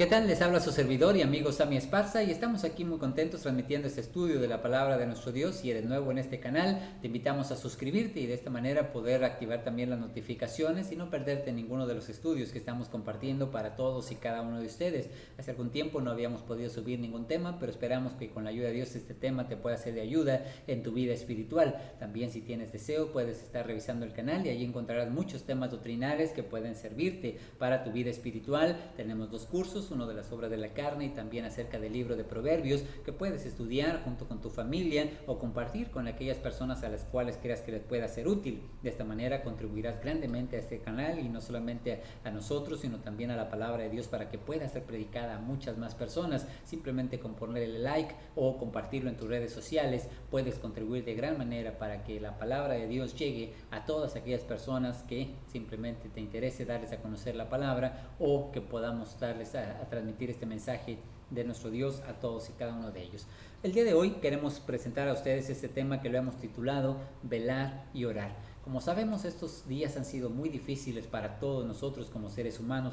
¿Qué tal? Les habla su servidor y amigo Sammy Esparza y estamos aquí muy contentos transmitiendo este estudio de la palabra de nuestro Dios. Si eres nuevo en este canal, te invitamos a suscribirte y de esta manera poder activar también las notificaciones y no perderte ninguno de los estudios que estamos compartiendo para todos y cada uno de ustedes. Hace algún tiempo no habíamos podido subir ningún tema, pero esperamos que con la ayuda de Dios este tema te pueda ser de ayuda en tu vida espiritual. También si tienes deseo puedes estar revisando el canal y allí encontrarás muchos temas doctrinales que pueden servirte para tu vida espiritual. Tenemos dos cursos, uno de las obras de la carne y también acerca del libro de Proverbios, que puedes estudiar junto con tu familia o compartir con aquellas personas a las cuales creas que les pueda ser útil. De esta manera contribuirás grandemente a este canal y no solamente a nosotros, sino también a la palabra de Dios para que pueda ser predicada a muchas más personas. Simplemente con ponerle like o compartirlo en tus redes sociales puedes contribuir de gran manera para que la palabra de Dios llegue a todas aquellas personas que simplemente te interese darles a conocer la palabra o que podamos darles a transmitir este mensaje de nuestro Dios a todos y cada uno de ellos. El día de hoy queremos presentar a ustedes este tema que lo hemos titulado Velar y Orar. Como sabemos, estos días han sido muy difíciles para todos nosotros como seres humanos.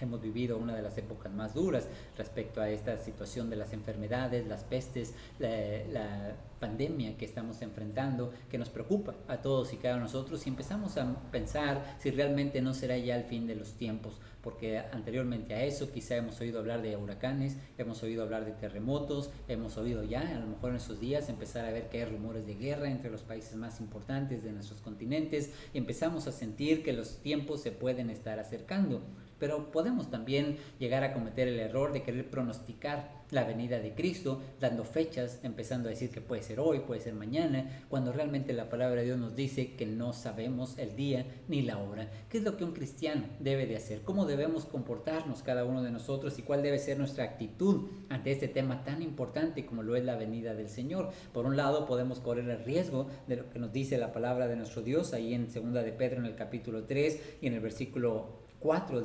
Hemos vivido una de las épocas más duras respecto a esta situación de las enfermedades, las pestes, la pandemia que estamos enfrentando, que nos preocupa a todos y cada uno de nosotros, y empezamos a pensar si realmente no será ya el fin de los tiempos, porque anteriormente a eso quizá hemos oído hablar de huracanes, hemos oído hablar de terremotos, hemos oído ya, a lo mejor en esos días, empezar a ver que hay rumores de guerra entre los países más importantes de nuestros continentes, y empezamos a sentir que los tiempos se pueden estar acercando. Pero podemos también llegar a cometer el error de querer pronosticar la venida de Cristo, dando fechas, empezando a decir que puede ser hoy, puede ser mañana, cuando realmente la palabra de Dios nos dice que no sabemos el día ni la hora. ¿Qué es lo que un cristiano debe de hacer? ¿Cómo debemos comportarnos cada uno de nosotros y cuál debe ser nuestra actitud ante este tema tan importante como lo es la venida del Señor? Por un lado, podemos correr el riesgo de lo que nos dice la palabra de nuestro Dios, ahí en 2 de Pedro en el capítulo 3 y en el versículo 4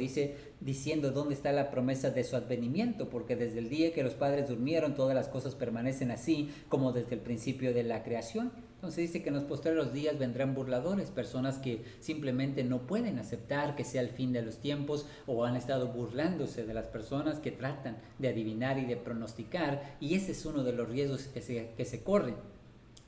diciendo dónde está la promesa de su advenimiento, porque desde el día que los padres durmieron todas las cosas permanecen así como desde el principio de la creación. Entonces dice que en los postreros días vendrán burladores, personas que simplemente no pueden aceptar que sea el fin de los tiempos o han estado burlándose de las personas que tratan de adivinar y de pronosticar, y ese es uno de los riesgos que se corren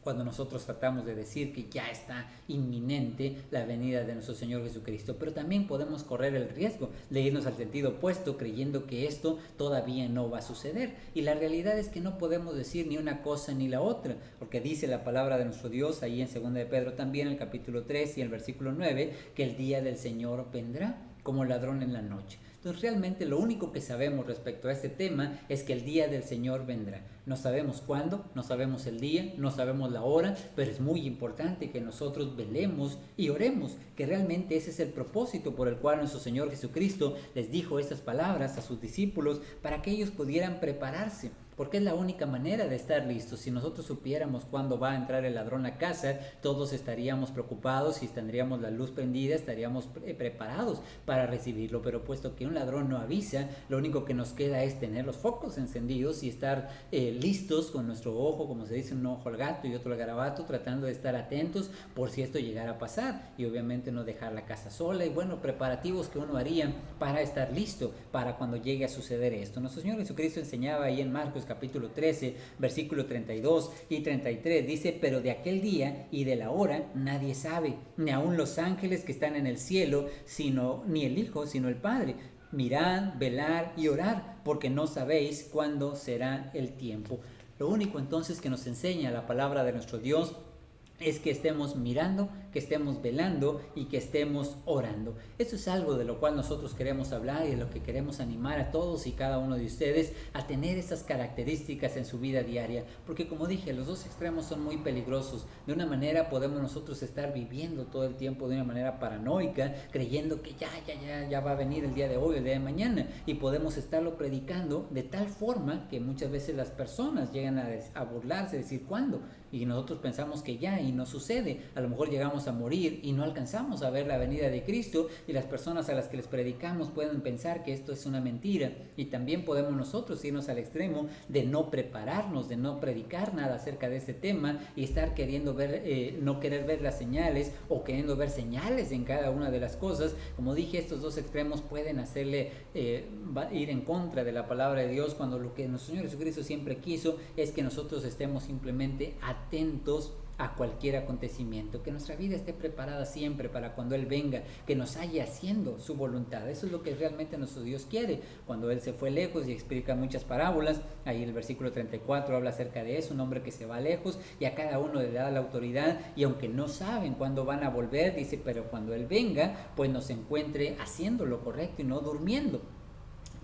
cuando nosotros tratamos de decir que ya está inminente la venida de nuestro Señor Jesucristo. Pero también podemos correr el riesgo de irnos al sentido opuesto creyendo que esto todavía no va a suceder. Y la realidad es que no podemos decir ni una cosa ni la otra, porque dice la palabra de nuestro Dios ahí en 2 de Pedro también, el capítulo 3 y el versículo 9, que el día del Señor vendrá como ladrón en la noche. Entonces realmente lo único que sabemos respecto a este tema es que el día del Señor vendrá. No sabemos cuándo, no sabemos el día, no sabemos la hora, pero es muy importante que nosotros velemos y oremos, que realmente ese es el propósito por el cual nuestro Señor Jesucristo les dijo estas palabras a sus discípulos para que ellos pudieran prepararse, porque es la única manera de estar listos. Si nosotros supiéramos cuándo va a entrar el ladrón a casa, todos estaríamos preocupados y tendríamos la luz prendida, estaríamos preparados para recibirlo, pero puesto que un ladrón no avisa, lo único que nos queda es tener los focos encendidos y estar listos con nuestro ojo, como se dice, un ojo al gato y otro al garabato, tratando de estar atentos por si esto llegara a pasar, y obviamente no dejar la casa sola, y bueno, preparativos que uno haría para estar listo para cuando llegue a suceder esto. Nuestro Señor Jesucristo enseñaba ahí en Marcos capítulo 13, versículo 32 y 33, dice: pero de aquel día y de la hora nadie sabe, ni aun los ángeles que están en el cielo, ni el Hijo, sino el Padre. Mirad, velar y orar, porque no sabéis cuándo será el tiempo. Lo único entonces que nos enseña la palabra de nuestro Dios es que estemos mirando, que estemos velando y que estemos orando. Eso es algo de lo cual nosotros queremos hablar y de lo que queremos animar a todos y cada uno de ustedes a tener esas características en su vida diaria, porque como dije, los dos extremos son muy peligrosos. De una manera podemos nosotros estar viviendo todo el tiempo de una manera paranoica, creyendo que ya va a venir el día de hoy, el día de mañana, y podemos estarlo predicando de tal forma que muchas veces las personas llegan a burlarse, decir ¿cuándo? y nosotros pensamos que ya, y no sucede. A lo mejor llegamos a morir y no alcanzamos a ver la venida de Cristo, y las personas a las que les predicamos pueden pensar que esto es una mentira, y también podemos nosotros irnos al extremo de no prepararnos, de no predicar nada acerca de este tema y estar queriendo ver, no querer ver las señales o queriendo ver señales en cada una de las cosas. Como dije, estos dos extremos pueden hacerle ir en contra de la palabra de Dios, cuando lo que nuestro Señor Jesucristo siempre quiso es que nosotros estemos simplemente atentos a cualquier acontecimiento, que nuestra vida esté preparada siempre para cuando Él venga, que nos haya haciendo su voluntad. Eso es lo que realmente nuestro Dios quiere. Cuando Él se fue lejos y explica muchas parábolas, ahí el versículo 34 habla acerca de eso, un hombre que se va lejos y a cada uno le da la autoridad, y aunque no saben cuándo van a volver, dice, pero cuando Él venga, pues nos encuentre haciendo lo correcto y no durmiendo,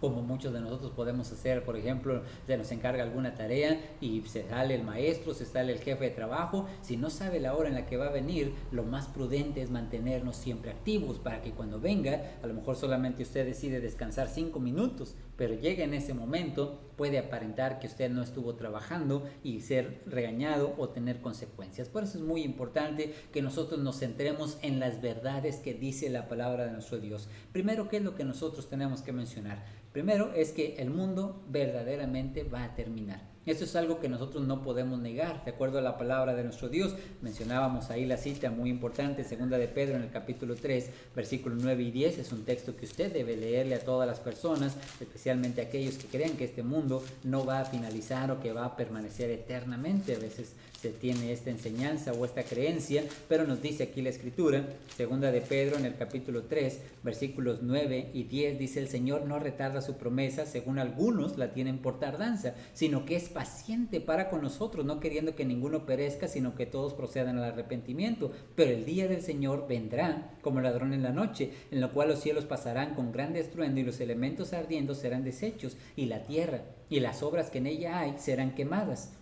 como muchos de nosotros podemos hacer. Por ejemplo, se nos encarga alguna tarea y se sale el maestro, se sale el jefe de trabajo. Si no sabe la hora en la que va a venir, lo más prudente es mantenernos siempre activos para que cuando venga, a lo mejor solamente usted decide descansar 5 minutos, pero llega en ese momento, puede aparentar que usted no estuvo trabajando y ser regañado o tener consecuencias. Por eso es muy importante que nosotros nos centremos en las verdades que dice la palabra de nuestro Dios. Primero, ¿qué es lo que nosotros tenemos que mencionar? Primero es que el mundo verdaderamente va a terminar. Esto es algo que nosotros no podemos negar, de acuerdo a la palabra de nuestro Dios. Mencionábamos ahí la cita muy importante, segunda de Pedro en el capítulo 3, versículos 9 y 10. Es un texto que usted debe leerle a todas las personas, especialmente a aquellos que crean que este mundo no va a finalizar o que va a permanecer eternamente. A veces se tiene esta enseñanza o esta creencia, pero nos dice aquí la Escritura, segunda de Pedro en el capítulo 3, versículos 9 y 10, dice: el Señor no retarda su promesa, según algunos la tienen por tardanza, sino que es paciente para con nosotros, no queriendo que ninguno perezca, sino que todos procedan al arrepentimiento. Pero el día del Señor vendrá como ladrón en la noche, en lo cual los cielos pasarán con gran estruendo y los elementos ardiendo serán deshechos, y la tierra y las obras que en ella hay serán quemadas.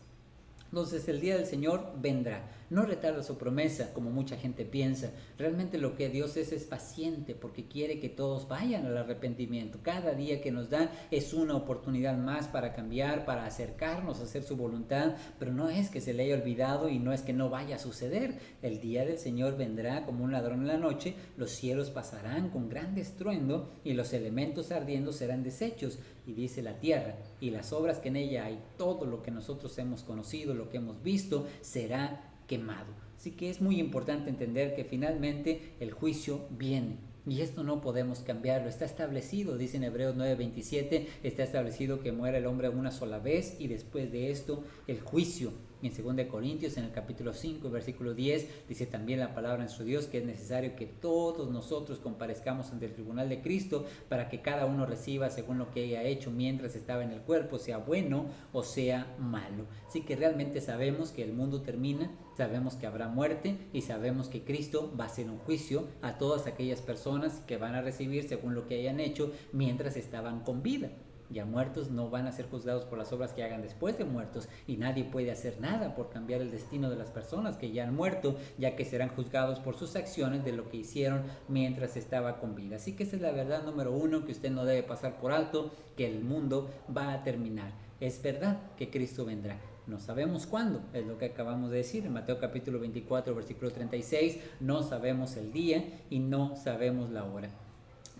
Entonces el día del Señor vendrá. No retarda su promesa, como mucha gente piensa. Realmente lo que Dios es paciente, porque quiere que todos vayan al arrepentimiento. Cada día que nos da es una oportunidad más para cambiar, para acercarnos a hacer su voluntad, pero no es que se le haya olvidado y no es que no vaya a suceder. El día del Señor vendrá como un ladrón en la noche, los cielos pasarán con gran estruendo y los elementos ardiendo serán deshechos. Y dice: la tierra y las obras que en ella hay, todo lo que nosotros hemos conocido, lo que hemos visto, será quemado. Así que es muy importante entender que finalmente el juicio viene. Y esto no podemos cambiarlo, está establecido, dice en Hebreos 9:27, está establecido que muera el hombre una sola vez y después de esto el juicio. En 2 Corintios, en el capítulo 5, versículo 10, dice también la palabra de nuestro Dios que es necesario que todos nosotros comparezcamos ante el tribunal de Cristo para que cada uno reciba según lo que haya hecho mientras estaba en el cuerpo, sea bueno o sea malo. Así que realmente sabemos que el mundo termina, sabemos que habrá muerte y sabemos que Cristo va a hacer un juicio a todas aquellas personas que van a recibir según lo que hayan hecho mientras estaban con vida. Ya muertos no van a ser juzgados por las obras que hagan después de muertos, y nadie puede hacer nada por cambiar el destino de las personas que ya han muerto, ya que serán juzgados por sus acciones de lo que hicieron mientras estaba con vida. Así que esa es la verdad número uno que usted no debe pasar por alto, que el mundo va a terminar. Es verdad que Cristo vendrá. No sabemos cuándo, es lo que acabamos de decir en Mateo capítulo 24, versículo 36. No sabemos el día y no sabemos la hora.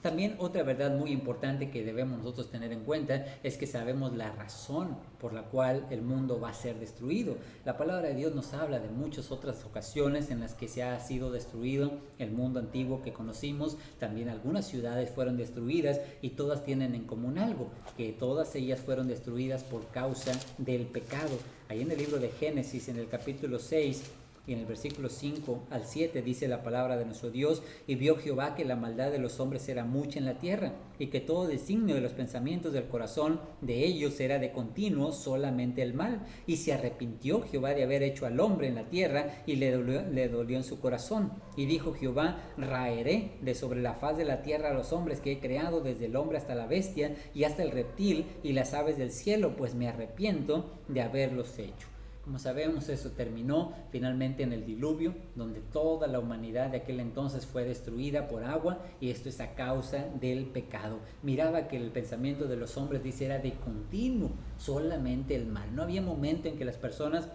También otra verdad muy importante que debemos nosotros tener en cuenta es que sabemos la razón por la cual el mundo va a ser destruido. La palabra de Dios nos habla de muchas otras ocasiones en las que se ha sido destruido el mundo antiguo que conocimos. También algunas ciudades fueron destruidas y todas tienen en común algo, que todas ellas fueron destruidas por causa del pecado. Ahí en el libro de Génesis, en el capítulo 6, y en el versículo 5 al 7 dice la palabra de nuestro Dios: y vio Jehová que la maldad de los hombres era mucha en la tierra, y que todo designio de los pensamientos del corazón de ellos era de continuo solamente el mal. Y se arrepintió Jehová de haber hecho al hombre en la tierra, y le dolió en su corazón. Y dijo Jehová: raeré de sobre la faz de la tierra a los hombres que he creado, desde el hombre hasta la bestia, y hasta el reptil, y las aves del cielo, pues me arrepiento de haberlos hecho. Como sabemos, eso terminó finalmente en el diluvio, donde toda la humanidad de aquel entonces fue destruida por agua, y esto es a causa del pecado. Miraba que el pensamiento de los hombres, dice, era de continuo, solamente el mal. No había momento en que las personas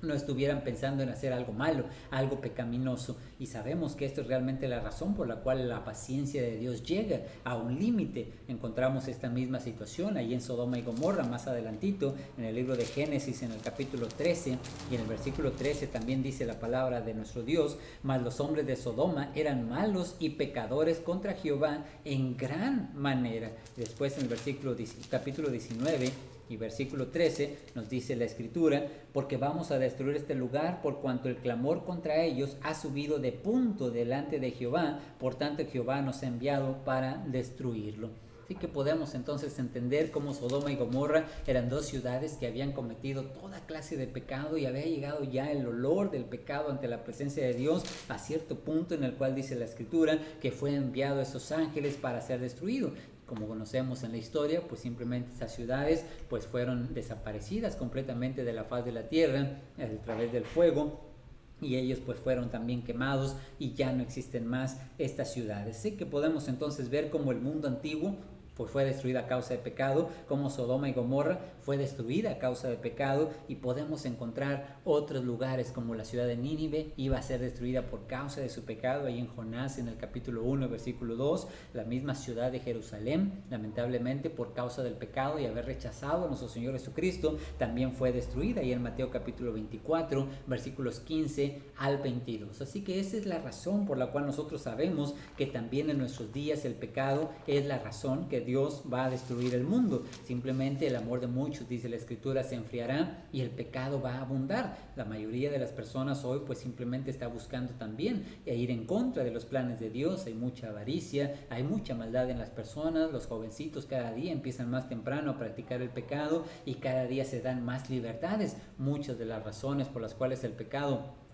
no estuvieran pensando en hacer algo malo, algo pecaminoso. Y sabemos que esto es realmente la razón por la cual la paciencia de Dios llega a un límite. Encontramos esta misma situación ahí en Sodoma y Gomorra, más adelantito, en el libro de Génesis, en el capítulo 13, y en el versículo 13 también dice la palabra de nuestro Dios: mas los hombres de Sodoma eran malos y pecadores contra Jehová en gran manera. Después en el capítulo 19 y versículo 13 nos dice la escritura: porque vamos a destruir este lugar por cuanto el clamor contra ellos ha subido de punto delante de Jehová, por tanto Jehová nos ha enviado para destruirlo. Así que podemos entonces entender cómo Sodoma y Gomorra eran dos ciudades que habían cometido toda clase de pecado, y había llegado ya el olor del pecado ante la presencia de Dios a cierto punto en el cual dice la escritura que fue enviado a esos ángeles para ser destruido. Como conocemos en la historia, pues simplemente esas ciudades pues fueron desaparecidas completamente de la faz de la tierra a través del fuego, y ellos pues fueron también quemados y ya no existen más estas ciudades. Así que podemos entonces ver cómo el mundo antiguo pues fue destruida a causa de pecado, como Sodoma y Gomorra fue destruida a causa de pecado, y podemos encontrar otros lugares como la ciudad de Nínive iba a ser destruida por causa de su pecado. Ahí en Jonás, en el capítulo 1, versículo 2, la misma ciudad de Jerusalén, lamentablemente por causa del pecado y haber rechazado a nuestro Señor Jesucristo, también fue destruida. Y en Mateo capítulo 24, versículos 15 al 22. Así que esa es la razón por la cual nosotros sabemos que también en nuestros días el pecado es la razón que Dios va a destruir el mundo. Simplemente el amor de muchos, dice la escritura, se enfriará y el pecado va a abundar. La mayoría de las personas hoy pues simplemente está buscando también ir en contra de los planes de Dios. Hay mucha avaricia, hay mucha maldad en las personas. Los jovencitos cada día empiezan más temprano a practicar el pecado y cada día se dan más libertades. Muchas de las razones por las cuales el pecado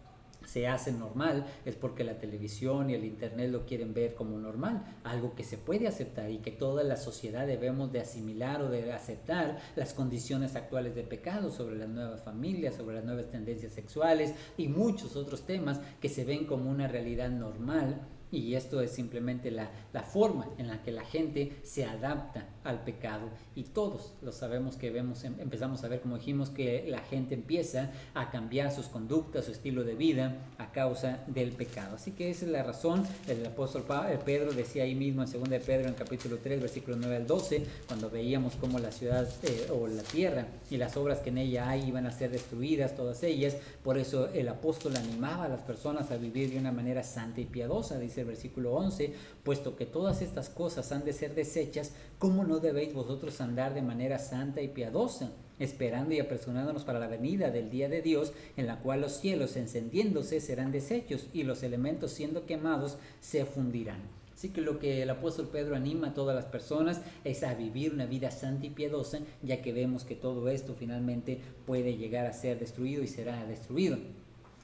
se hace normal es porque la televisión y el internet lo quieren ver como normal, algo que se puede aceptar y que toda la sociedad debemos de asimilar o de aceptar las condiciones actuales de pecado, sobre las nuevas familias, sobre las nuevas tendencias sexuales y muchos otros temas que se ven como una realidad normal. Y esto es simplemente la forma en la que la gente se adapta al pecado, y todos lo sabemos, que empezamos a ver, como dijimos, que la gente empieza a cambiar sus conductas, su estilo de vida a causa del pecado. Así que esa es la razón. El apóstol Pedro decía ahí mismo en 2 de Pedro, en capítulo 3, versículo 9 al 12, cuando veíamos cómo la ciudad o la tierra y las obras que en ella hay iban a ser destruidas, todas ellas. Por eso el apóstol animaba a las personas a vivir de una manera santa y piadosa. Dice el versículo 11: puesto que todas estas cosas han de ser deshechas, ¿cómo no debéis vosotros andar de manera santa y piadosa, esperando y apresurándonos para la venida del día de Dios, en la cual los cielos encendiéndose serán deshechos y los elementos siendo quemados se fundirán? Así que lo que el apóstol Pedro anima a todas las personas es a vivir una vida santa y piadosa, ya que vemos que todo esto finalmente puede llegar a ser destruido y será destruido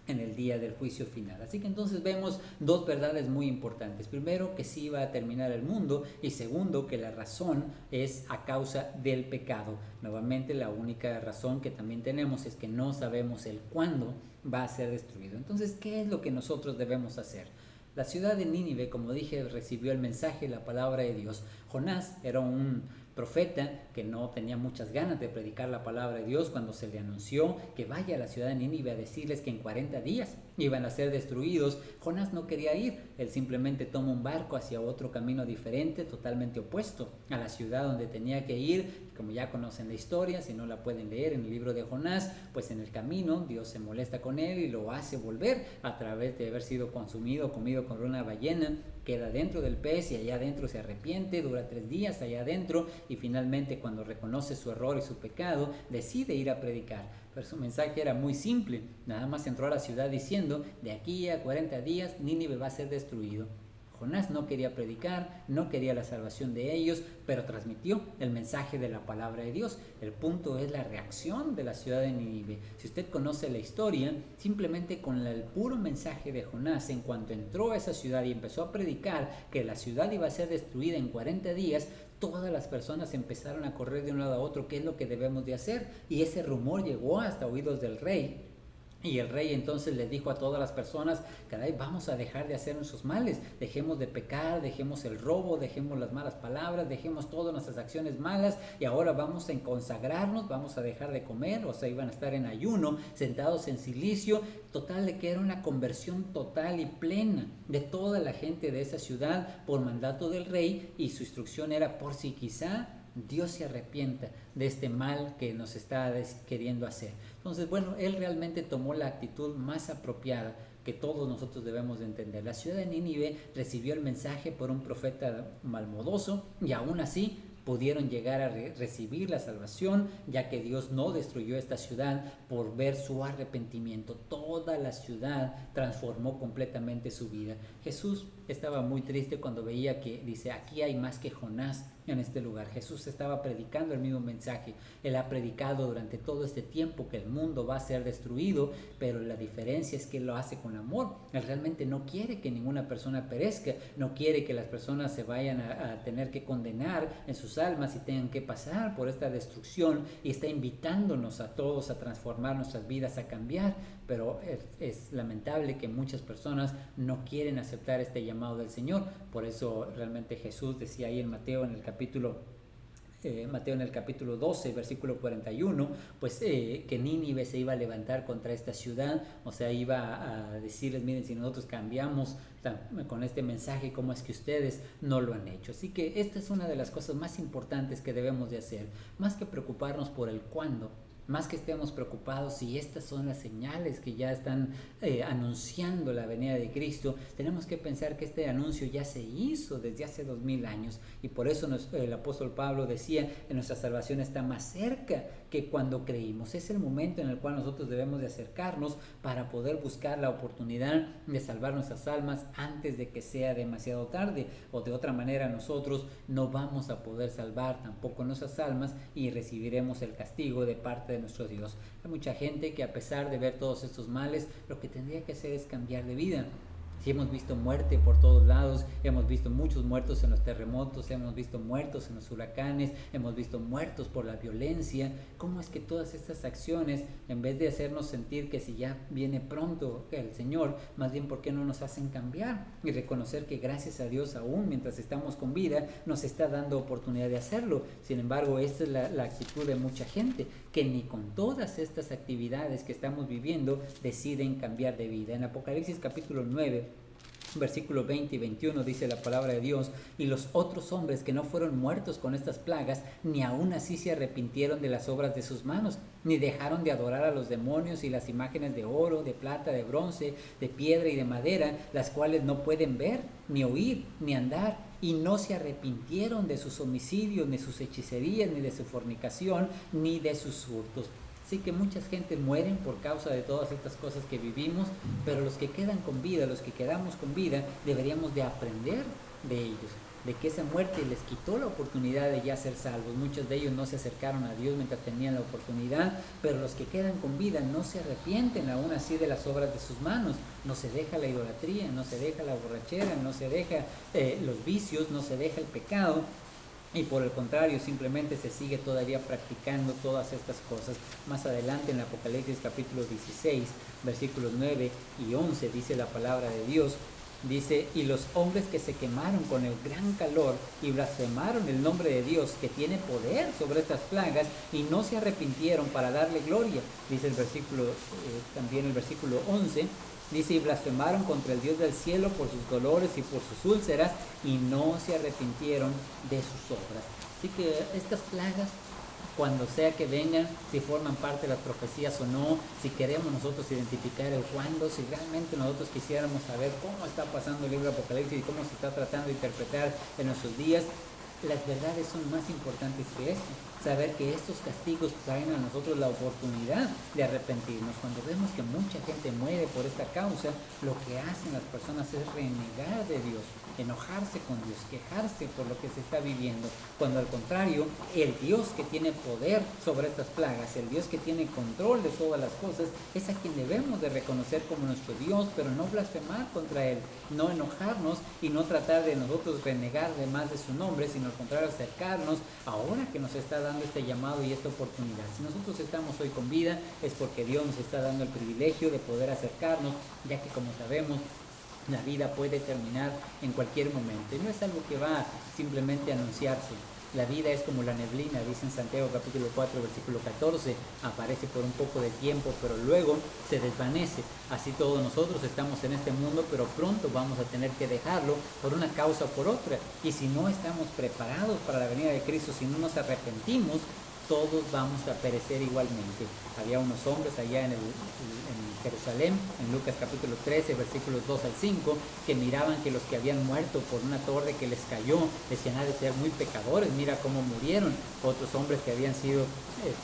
en el día del juicio final. Así que entonces vemos dos verdades muy importantes. Primero, que sí va a terminar el mundo, y segundo, que la razón es a causa del pecado. Nuevamente, la única razón que también tenemos es que no sabemos el cuándo va a ser destruido. Entonces, ¿qué es lo que nosotros debemos hacer? La ciudad de Nínive, como dije, recibió el mensaje, la palabra de Dios. Jonás era un profeta que no tenía muchas ganas de predicar la palabra de Dios. Cuando se le anunció que vaya a la ciudad de Nínive a decirles que en 40 días iban a ser destruidos, Jonás no quería ir. Él simplemente toma un barco hacia otro camino diferente, totalmente opuesto a la ciudad donde tenía que ir. Como ya conocen la historia, si no la pueden leer en el libro de Jonás, pues en el camino Dios se molesta con él y lo hace volver a través de haber sido comido por una ballena. Queda dentro del pez y allá adentro se arrepiente, dura 3 días allá adentro, y finalmente, cuando reconoce su error y su pecado, decide ir a predicar. Pero su mensaje era muy simple. Nada más entró a la ciudad diciendo: de aquí a 40 días Nínive va a ser destruido. Jonás no quería predicar, no quería la salvación de ellos, pero transmitió el mensaje de la palabra de Dios. El punto es la reacción de la ciudad de Nínive. Si usted conoce la historia, simplemente con el puro mensaje de Jonás, en cuanto entró a esa ciudad y empezó a predicar que la ciudad iba a ser destruida en 40 días, todas las personas empezaron a correr de un lado a otro. ¿Qué es lo que debemos de hacer? Y ese rumor llegó hasta oídos del rey. Y el rey entonces le dijo a todas las personas: caray, vamos a dejar de hacer nuestros males, dejemos de pecar, dejemos el robo, dejemos las malas palabras, dejemos todas nuestras acciones malas, y ahora vamos a consagrarnos, vamos a dejar de comer. O sea, iban a estar en ayuno, sentados en silicio. Total, de que era una conversión total y plena de toda la gente de esa ciudad por mandato del rey, y su instrucción era: por si quizá Dios se arrepienta de este mal que nos está queriendo hacer. Entonces, bueno, él realmente tomó la actitud más apropiada que todos nosotros debemos de entender. La ciudad de Nínive recibió el mensaje por un profeta malmodoso, y aún así pudieron llegar a recibir la salvación, ya que Dios no destruyó esta ciudad por ver su arrepentimiento. Toda la ciudad transformó completamente su vida. Jesús estaba muy triste cuando veía que, dice, aquí hay más que Jonás en este lugar. Jesús estaba predicando el mismo mensaje. Él ha predicado durante todo este tiempo que el mundo va a ser destruido, pero la diferencia es que él lo hace con amor. Él realmente no quiere que ninguna persona perezca, no quiere que las personas se vayan a tener que condenar en sus almas y tengan que pasar por esta destrucción, y está invitándonos a todos a transformar nuestras vidas, a cambiar. Pero es lamentable que muchas personas no quieren aceptar este llamado del Señor. Por eso realmente Jesús decía ahí en Mateo en el capítulo 12, versículo 41, pues que Nínive se iba a levantar contra esta ciudad. O sea, iba a decirles: miren, si nosotros cambiamos con este mensaje, ¿cómo es que ustedes no lo han hecho? Así que esta es una de las cosas más importantes que debemos de hacer, más que preocuparnos por el cuándo, más que estemos preocupados si estas son las señales que ya están anunciando la venida de Cristo. Tenemos que pensar que este anuncio ya se hizo desde hace 2000 años, y por eso el apóstol Pablo decía que nuestra salvación está más cerca que cuando creímos. Es el momento en el cual nosotros debemos de acercarnos para poder buscar la oportunidad de salvar nuestras almas antes de que sea demasiado tarde, o de otra manera nosotros no vamos a poder salvar tampoco nuestras almas y recibiremos el castigo de parte de nuestro Dios. Hay mucha gente que, a pesar de ver todos estos males, lo que tendría que hacer es cambiar de vida. Si hemos visto muerte por todos lados, hemos visto muchos muertos en los terremotos, hemos visto muertos en los huracanes, hemos visto muertos por la violencia, ¿cómo es que todas estas acciones, en vez de hacernos sentir que si ya viene pronto el Señor, más bien por qué no nos hacen cambiar y reconocer que gracias a Dios, aún mientras estamos con vida, nos está dando oportunidad de hacerlo? Sin embargo, esta es la actitud de mucha gente, que ni con todas estas actividades que estamos viviendo deciden cambiar de vida. En Apocalipsis capítulo 9, versículo 20 y 21 dice la palabra de Dios: y los otros hombres que no fueron muertos con estas plagas, ni aún así se arrepintieron de las obras de sus manos, ni dejaron de adorar a los demonios y las imágenes de oro, de plata, de bronce, de piedra y de madera, las cuales no pueden ver, ni oír, ni andar, y no se arrepintieron de sus homicidios, ni sus hechicerías, ni de su fornicación, ni de sus hurtos. Así que muchas gente mueren por causa de todas estas cosas que vivimos, pero los que quedan con vida, los que quedamos con vida, deberíamos de aprender de ellos, de que esa muerte les quitó la oportunidad de ya ser salvos. Muchos de ellos no se acercaron a Dios mientras tenían la oportunidad, pero los que quedan con vida no se arrepienten aún así de las obras de sus manos. No se deja la idolatría, no se deja la borrachera, no se deja los vicios, no se deja el pecado, y por el contrario, simplemente se sigue todavía practicando todas estas cosas. Más adelante en Apocalipsis capítulo 16, versículos 9 y 11, dice la palabra de Dios, dice: y los hombres que se quemaron con el gran calor y blasfemaron el nombre de Dios, que tiene poder sobre estas plagas, y no se arrepintieron para darle gloria. Dice el versículo, también el versículo 11, dice: y blasfemaron contra el Dios del cielo por sus dolores y por sus úlceras, y no se arrepintieron de sus obras. Así que estas plagas, cuando sea que vengan, si forman parte de las profecías o no, si queremos nosotros identificar el cuándo, si realmente nosotros quisiéramos saber cómo está pasando el libro de Apocalipsis y cómo se está tratando de interpretar en nuestros días, las verdades son más importantes que esto. Saber que estos castigos traen a nosotros la oportunidad de arrepentirnos. Cuando vemos que mucha gente muere por esta causa, lo que hacen las personas es renegar de Dios, enojarse con Dios, quejarse por lo que se está viviendo, cuando al contrario, el Dios que tiene poder sobre estas plagas, el Dios que tiene control de todas las cosas, es a quien debemos de reconocer como nuestro Dios, pero no blasfemar contra Él, no enojarnos y no tratar de nosotros renegar de más de su nombre, sino sino al contrario acercarnos ahora que nos está dando este llamado y esta oportunidad. Si nosotros estamos hoy con vida es porque Dios nos está dando el privilegio de poder acercarnos, ya que como sabemos, la vida puede terminar en cualquier momento y no es algo que va simplemente a anunciarse. La vida es como la neblina, dice en Santiago capítulo 4, versículo 14, aparece por un poco de tiempo, pero luego se desvanece. Así todos nosotros estamos en este mundo, pero pronto vamos a tener que dejarlo por una causa o por otra. Y si no estamos preparados para la venida de Cristo, si no nos arrepentimos, todos vamos a perecer igualmente. Había unos hombres allá en Jerusalén, en Lucas capítulo 13, versículos 2 al 5, que miraban que los que habían muerto por una torre que les cayó, decían, de ser muy pecadores, mira cómo murieron. Otros hombres que habían sido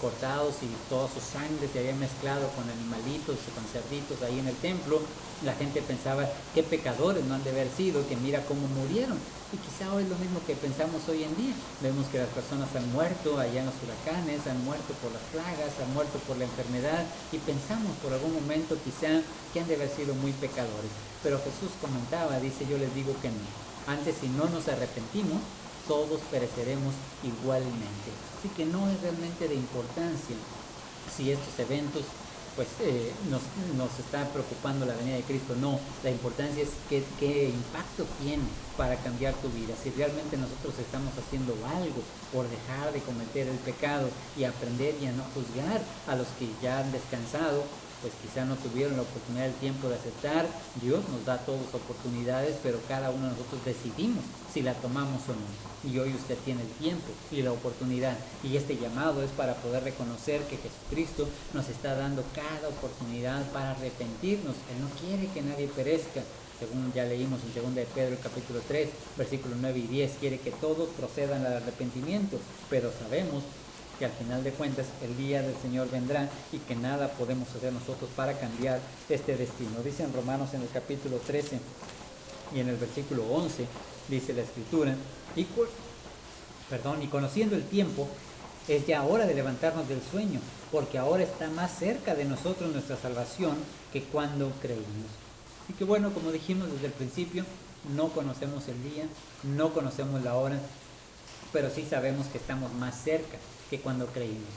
cortados y toda su sangre se había mezclado con animalitos, con cerditos ahí en el templo, la gente pensaba, qué pecadores no han de haber sido, que mira cómo murieron. Y quizá hoy es lo mismo que pensamos hoy en día. Vemos que las personas han muerto allá en los huracanes, han muerto por las plagas, han muerto por la enfermedad y pensamos por algún momento quizá que han de haber sido muy pecadores. Pero Jesús comentaba, dice, yo les digo que no. Antes, si no nos arrepentimos, todos pereceremos igualmente. Así que no es realmente de importancia si estos eventos nos está preocupando la venida de Cristo. No, la importancia es qué impacto tiene para cambiar tu vida. Si realmente nosotros estamos haciendo algo por dejar de cometer el pecado y aprender y a no juzgar a los que ya han descansado, pues quizá no tuvieron la oportunidad del tiempo de aceptar. Dios nos da todas oportunidades, pero cada uno de nosotros decidimos si la tomamos o no. Y hoy usted tiene el tiempo y la oportunidad. Y este llamado es para poder reconocer que Jesucristo nos está dando cada oportunidad para arrepentirnos. Él no quiere que nadie perezca. Según ya leímos en 2 de Pedro capítulo 3, versículos 9 y 10, quiere que todos procedan al arrepentimiento. Pero sabemos que al final de cuentas el día del Señor vendrá y que nada podemos hacer nosotros para cambiar este destino. Dice en Romanos en el capítulo 13 y en el versículo 11, dice la Escritura, y conociendo el tiempo, es ya hora de levantarnos del sueño, porque ahora está más cerca de nosotros nuestra salvación que cuando creímos. Así que bueno, como dijimos desde el principio, no conocemos el día, no conocemos la hora, pero sí sabemos que estamos más cerca que cuando creímos.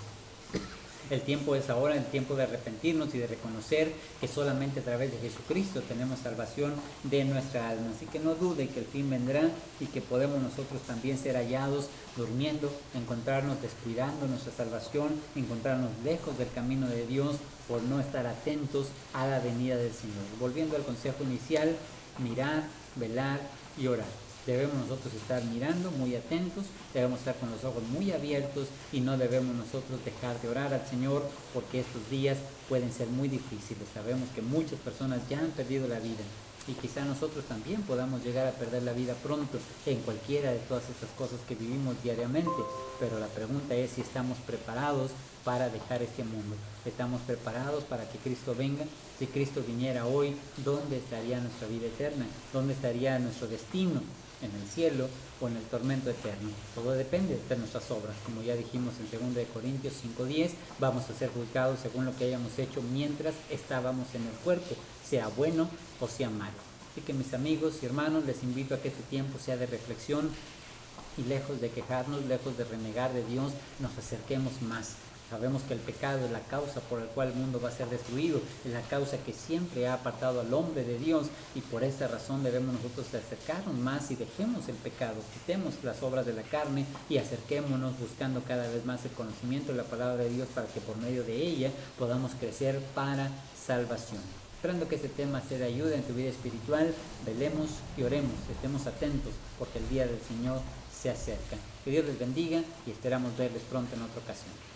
El tiempo es ahora, el tiempo de arrepentirnos y de reconocer que solamente a través de Jesucristo tenemos salvación de nuestra alma. Así que no dude que el fin vendrá y que podemos nosotros también ser hallados durmiendo, encontrarnos descuidando nuestra salvación, encontrarnos lejos del camino de Dios por no estar atentos a la venida del Señor. Volviendo al consejo inicial, mirar, velar y orar. Debemos nosotros estar mirando, muy atentos, debemos estar con los ojos muy abiertos y no debemos nosotros dejar de orar al Señor porque estos días pueden ser muy difíciles. Sabemos que muchas personas ya han perdido la vida y quizá nosotros también podamos llegar a perder la vida pronto en cualquiera de todas estas cosas que vivimos diariamente. Pero la pregunta es si estamos preparados para dejar este mundo. ¿Estamos preparados para que Cristo venga? Si Cristo viniera hoy, ¿dónde estaría nuestra vida eterna? ¿Dónde estaría nuestro destino? ¿En el cielo o en el tormento eterno? Todo depende de nuestras obras. Como ya dijimos en 2 Corintios 5:10, vamos a ser juzgados según lo que hayamos hecho mientras estábamos en el cuerpo, sea bueno o sea malo. Así que mis amigos y hermanos, les invito a que este tiempo sea de reflexión y lejos de quejarnos, lejos de renegar de Dios, nos acerquemos más. Sabemos que el pecado es la causa por la cual el mundo va a ser destruido, es la causa que siempre ha apartado al hombre de Dios y por esa razón debemos nosotros acercarnos más y dejemos el pecado, quitemos las obras de la carne y acerquémonos buscando cada vez más el conocimiento de la palabra de Dios para que por medio de ella podamos crecer para salvación. Esperando que este tema sea de ayuda en tu vida espiritual, velemos y oremos, estemos atentos porque el día del Señor se acerca. Que Dios les bendiga y esperamos verles pronto en otra ocasión.